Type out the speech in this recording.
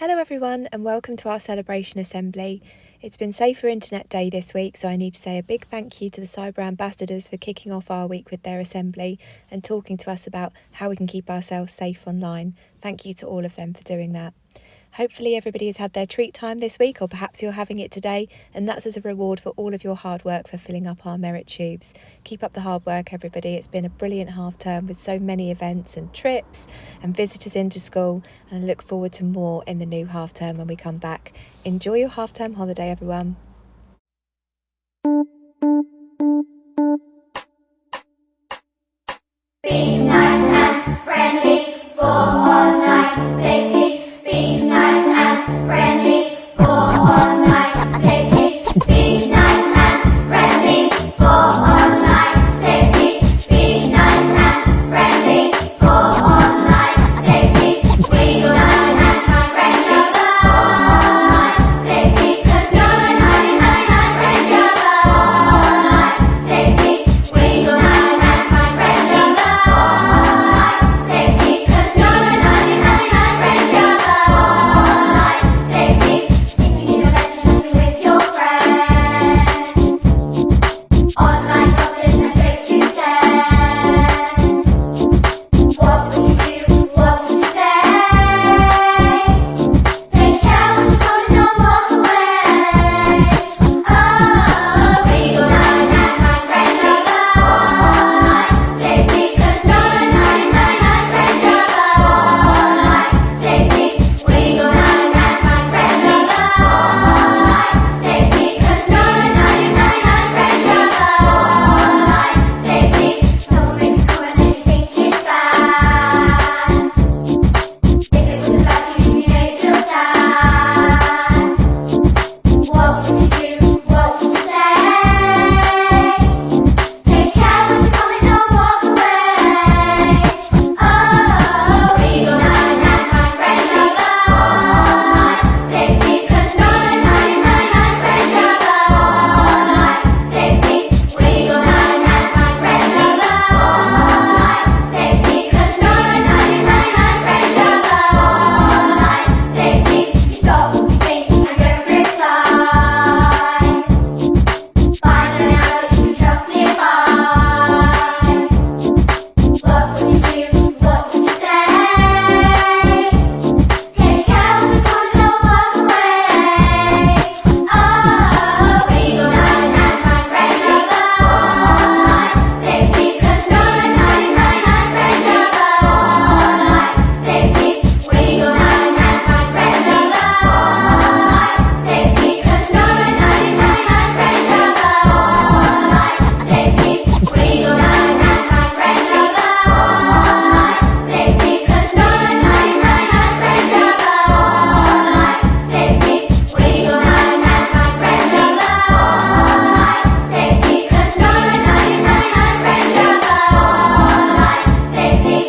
Hello everyone and welcome to our celebration assembly. It's been Safer Internet Day this week, so I need to say a big thank you to the cyber ambassadors for kicking off our week with their assembly and talking to us about how we can keep ourselves safe online. Thank you to all of them for doing that. Hopefully everybody has had their treat time this week, or perhaps you're having it today, and that's as a reward for all of your hard work for filling up our merit tubes. Keep up the hard work, everybody. It's been a brilliant half term with so many events and trips and visitors into school, and I look forward to more in the new half term when we come back. Enjoy your half term holiday, everyone. Be nice and friendly for online safety. Be nice and friendly for online safety. Be nice and friendly for online safety. Be nice and friendly for online safety. We learn and friend each other for online safety. 'Cause you're the nice friend each other for online safety. We learn and friend each other for online safety. 'Cause you're the nice friend each other for online safety. Sitting in a bedroom with your friends. Online gossip and tricks to send. What would you do? What would you say? Take care what you promise, don't walk away. Oh, we will learn and friend each other for online safety. 'Cause you're the nice friend each other for online safety. We will learn and friend each other for online safety. 'Cause you're the nice friend each other for online safety. Someone makes a comment that you think is bad. If it was about you, you may feel sad. What would you do? What would you say? Take care what you promise, don't walk away. Oh, we will learn and friend each other for online safety. 'Cause you're the nice friend each other for online safety. We will learn and friend each other for online safety. 'Cause you're the nice friend each other for online safety. You stop, you think, and don't reply. Find an outlet you can trust nearby. What would you do? What would you say? Take care what you promise, don't walk away. Oh, we will learn and friend each other for online safety. 'Cause you're the nice friend each other for online safety. We will learn and friend each other for online safety. 'Cause you're the nice friend each other for online safety. We will learn and friend each other for online safety. 'Cause you're the nice friend each other for online safety. We will learn and friend each other for online safety. 'Cause you're the nice friend each other for online safety.